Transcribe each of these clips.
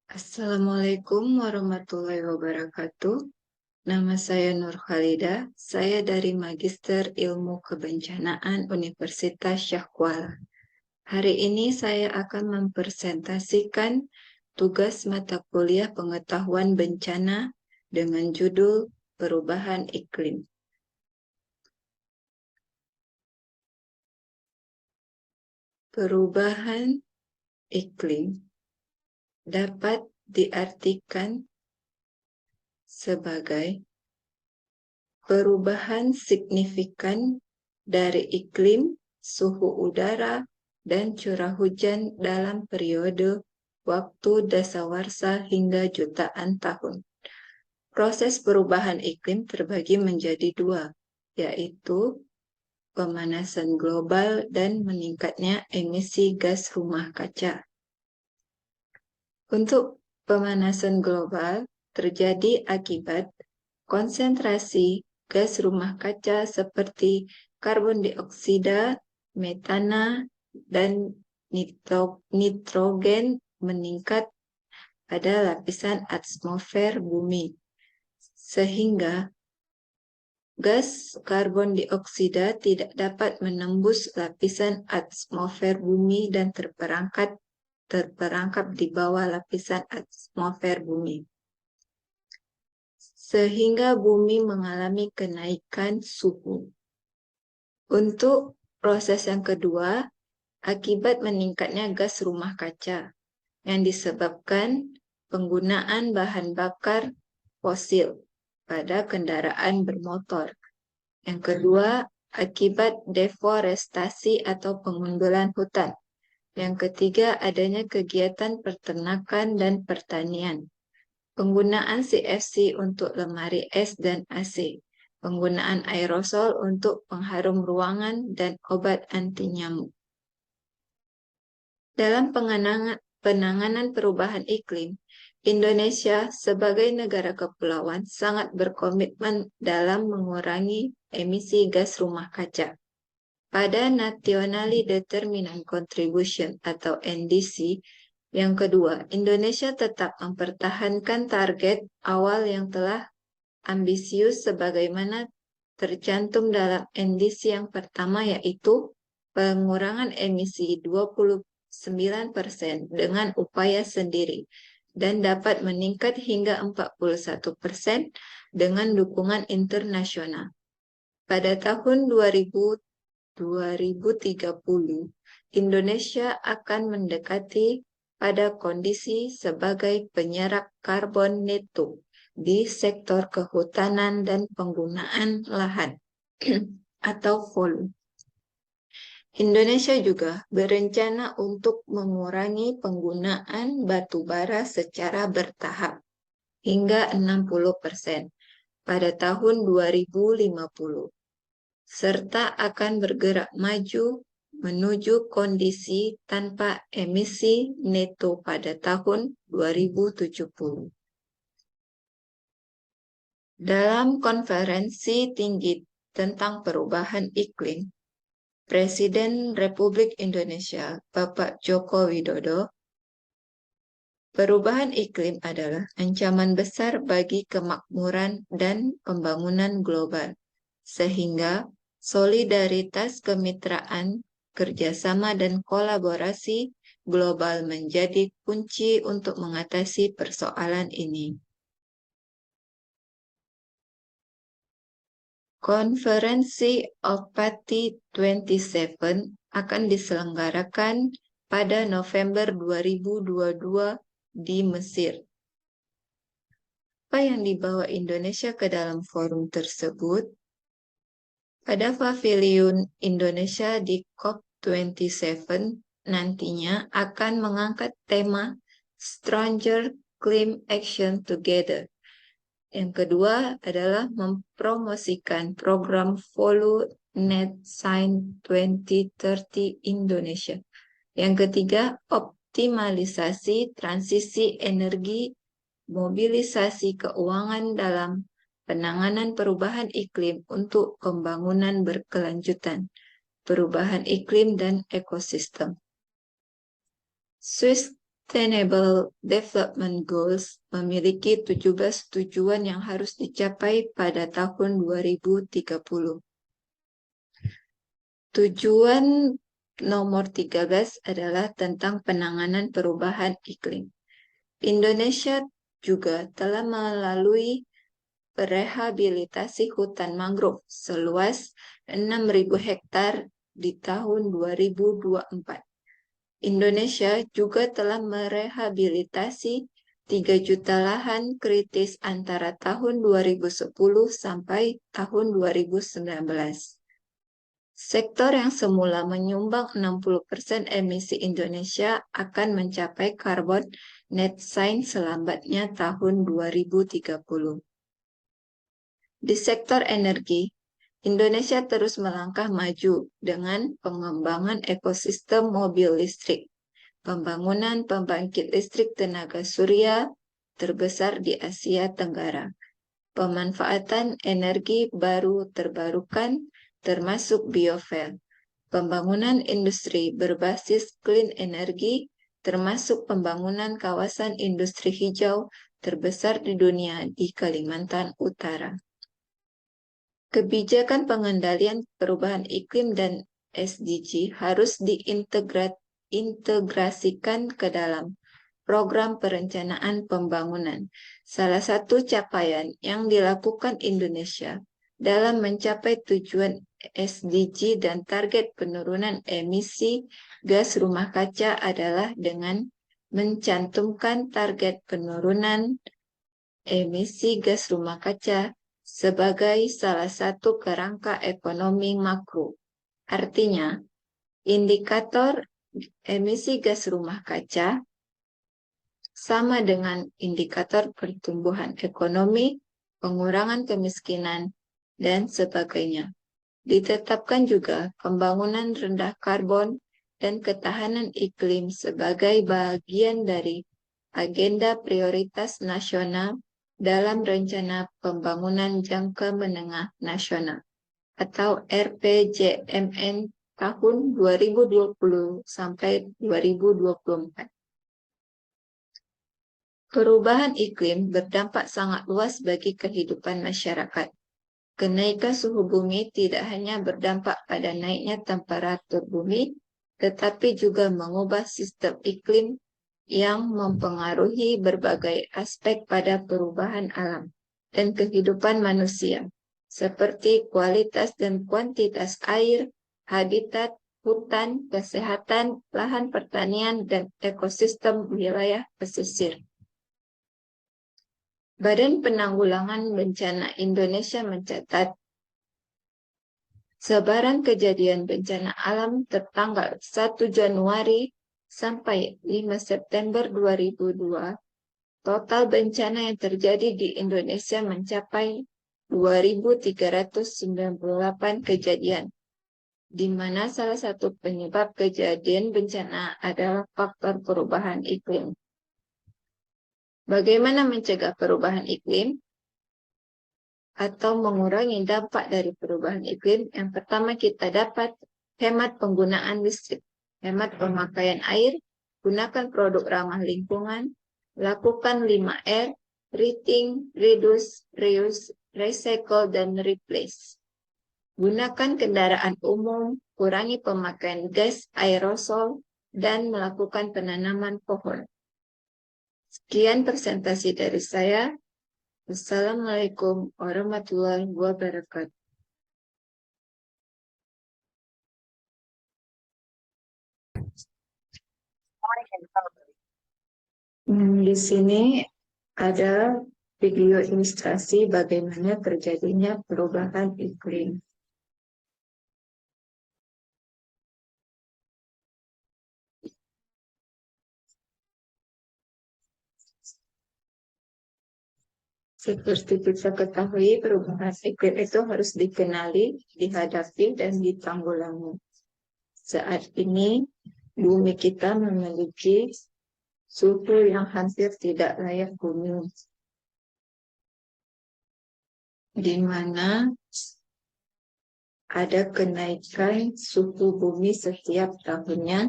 Assalamualaikum warahmatullahi wabarakatuh. Nama saya Nur Khalida. Saya dari Magister Ilmu Kebencanaan Universitas Syahkuala. Hari ini saya akan mempresentasikan tugas mata kuliah pengetahuan bencana dengan judul Perubahan Iklim. Perubahan iklim dapat diartikan sebagai perubahan signifikan dari iklim, suhu udara, dan curah hujan dalam periode waktu dasawarsa hingga jutaan tahun. Proses perubahan iklim terbagi menjadi dua, yaitu pemanasan global dan meningkatnya emisi gas rumah kaca. Untuk pemanasan global terjadi akibat konsentrasi gas rumah kaca seperti karbon dioksida, metana, dan nitrogen meningkat pada lapisan atmosfer bumi, sehingga gas karbon dioksida tidak dapat menembus lapisan atmosfer bumi dan terperangkap di bawah lapisan atmosfer bumi, sehingga bumi mengalami kenaikan suhu. Untuk proses yang kedua, akibat meningkatnya gas rumah kaca yang disebabkan penggunaan bahan bakar fosil pada kendaraan bermotor. Yang kedua, akibat deforestasi atau pengundulan hutan. Yang ketiga, adanya kegiatan peternakan dan pertanian. Penggunaan CFC untuk lemari es dan AC. Penggunaan aerosol untuk pengharum ruangan dan obat anti nyamuk. Dalam penanganan perubahan iklim, Indonesia sebagai negara kepulauan sangat berkomitmen dalam mengurangi emisi gas rumah kaca. Pada Nationally Determined Contribution atau NDC yang kedua, Indonesia tetap mempertahankan target awal yang telah ambisius sebagaimana tercantum dalam NDC yang pertama, yaitu pengurangan emisi 29% dengan upaya sendiri dan dapat meningkat hingga 41% dengan dukungan internasional. Pada tahun 2030, Indonesia akan mendekati pada kondisi sebagai penyerap karbon neto di sektor kehutanan dan penggunaan lahan atau volume. Indonesia juga berencana untuk mengurangi penggunaan batu bara secara bertahap hingga 60% pada tahun 2050, serta akan bergerak maju menuju kondisi tanpa emisi neto pada tahun 2070. Dalam konferensi tinggi tentang perubahan iklim, Presiden Republik Indonesia, Bapak Joko Widodo, perubahan iklim adalah ancaman besar bagi kemakmuran dan pembangunan global, sehingga solidaritas, kemitraan, kerjasama, dan kolaborasi global menjadi kunci untuk mengatasi persoalan ini. Konferensi Al-Fatih 27 akan diselenggarakan pada November 2022 di Mesir. Apa yang dibawa Indonesia ke dalam forum tersebut? Pada Pavilion Indonesia di COP27 nantinya akan mengangkat tema Stronger Climate Action Together. Yang kedua adalah mempromosikan program Follow Net Science 2030 Indonesia. Yang ketiga, optimalisasi transisi energi, mobilisasi keuangan dalam penanganan perubahan iklim untuk pembangunan berkelanjutan, perubahan iklim dan ekosistem. Swiss Sustainable Development Goals memiliki 17 tujuan yang harus dicapai pada tahun 2030. Tujuan nomor 13 adalah tentang penanganan perubahan iklim. Indonesia juga telah melalui rehabilitasi hutan mangrove seluas 6.000 hektar di tahun 2024. Indonesia juga telah merehabilitasi 3 juta lahan kritis antara tahun 2010 sampai tahun 2019. Sektor yang semula menyumbang 60% emisi Indonesia akan mencapai carbon net science selambatnya tahun 2030. Di sektor energi, Indonesia terus melangkah maju dengan pengembangan ekosistem mobil listrik, pembangunan pembangkit listrik tenaga surya terbesar di Asia Tenggara, pemanfaatan energi baru terbarukan termasuk biofuel, pembangunan industri berbasis clean energy termasuk pembangunan kawasan industri hijau terbesar di dunia di Kalimantan Utara. Kebijakan pengendalian perubahan iklim dan SDG harus diintegrasikan ke dalam program perencanaan pembangunan. Salah satu capaian yang dilakukan Indonesia dalam mencapai tujuan SDG dan target penurunan emisi gas rumah kaca adalah dengan mencantumkan target penurunan emisi gas rumah kaca sebagai salah satu kerangka ekonomi makro. Artinya, indikator emisi gas rumah kaca sama dengan indikator pertumbuhan ekonomi, pengurangan kemiskinan, dan sebagainya. Ditetapkan juga pembangunan rendah karbon dan ketahanan iklim sebagai bagian dari agenda prioritas nasional dalam Rencana Pembangunan Jangka Menengah Nasional atau RPJMN tahun 2020 sampai 2024. Perubahan iklim berdampak sangat luas bagi kehidupan masyarakat. Kenaikan suhu bumi tidak hanya berdampak pada naiknya temperatur bumi, tetapi juga mengubah sistem iklim yang mempengaruhi berbagai aspek pada perubahan alam dan kehidupan manusia, seperti kualitas dan kuantitas air, habitat, hutan, kesehatan, lahan pertanian, dan ekosistem wilayah pesisir. Badan Penanggulangan Bencana Indonesia mencatat sebaran kejadian bencana alam tertanggal 1 Januari sampai 5 September 2002, total bencana yang terjadi di Indonesia mencapai 2.398 kejadian, di mana salah satu penyebab kejadian bencana adalah faktor perubahan iklim. Bagaimana mencegah perubahan iklim atau mengurangi dampak dari perubahan iklim? Yang pertama, kita dapat hemat penggunaan listrik, hemat pemakaian air, gunakan produk ramah lingkungan, lakukan 5R, rethink, reduce, reuse, recycle, dan replace. Gunakan kendaraan umum, kurangi pemakaian gas aerosol, dan melakukan penanaman pohon. Sekian presentasi dari saya. Wassalamualaikum warahmatullahi wabarakatuh. Di sini ada video ilustrasi bagaimana terjadinya perubahan iklim. Seperti kita ketahui, perubahan iklim itu harus dikenali, dihadapi, dan ditanggulangi. Saat ini, bumi kita memiliki suhu yang hampir tidak layak huni, di mana ada kenaikan suhu bumi setiap tahunnya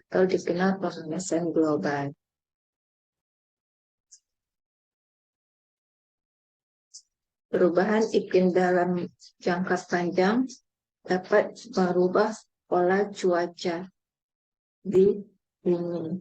atau dikenal pemanasan global. Perubahan iklim dalam jangka panjang dapat merubah pola cuaca di bumi.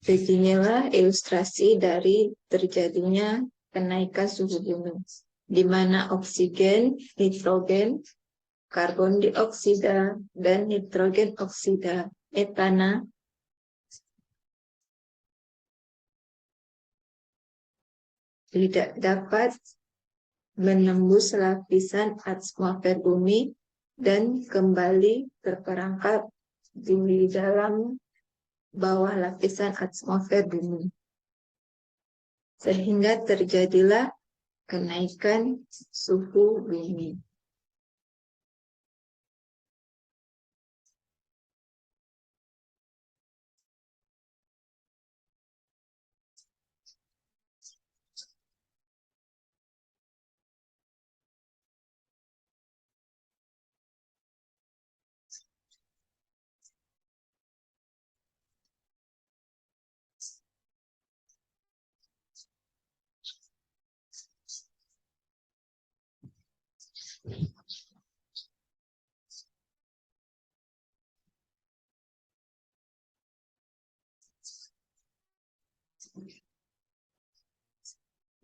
Beginilah ilustrasi dari terjadinya kenaikan suhu bumi, di mana oksigen, nitrogen, karbon dioksida, dan nitrogen oksida metana tidak dapat menembus lapisan atmosfer bumi dan kembali terperangkap di dalam bawah lapisan atmosfer bumi. Sehingga terjadilah kenaikan suhu bumi.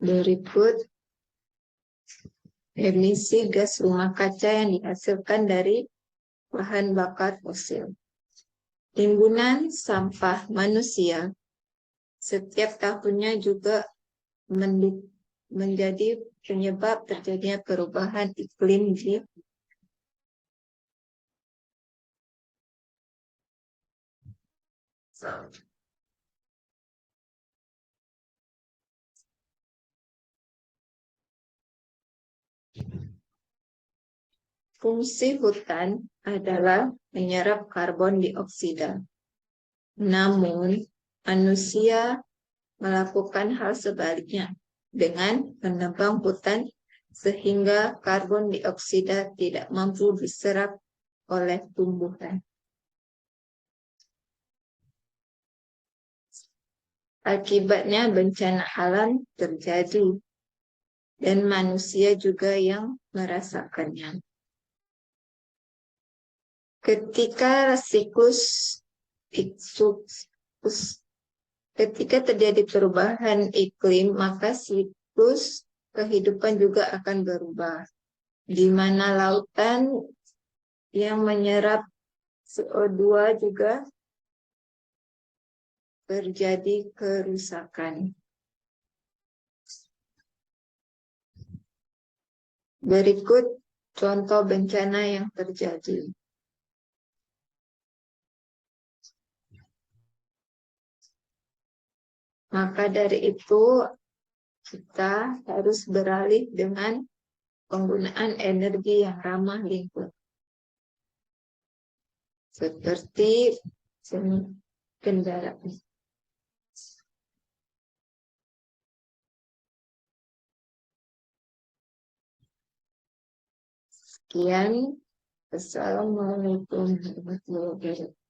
Berikut emisi gas rumah kaca yang dihasilkan dari bahan bakar fosil. Timbunan sampah manusia setiap tahunnya juga menjadi penyebab terjadinya perubahan iklim di fungsi hutan adalah menyerap karbon dioksida. Namun, manusia melakukan hal sebaliknya dengan menebang hutan sehingga karbon dioksida tidak mampu diserap oleh tumbuhan. Akibatnya bencana alam terjadi dan manusia juga yang merasakannya. Ketika terjadi perubahan iklim, maka siklus kehidupan juga akan berubah, di mana lautan yang menyerap CO2 juga terjadi kerusakan. Berikut contoh bencana yang terjadi. Maka dari itu, kita harus beralih dengan penggunaan energi yang ramah lingkungan. Seperti kendaraan. Sekian. Assalamualaikum warahmatullahi wabarakatuh.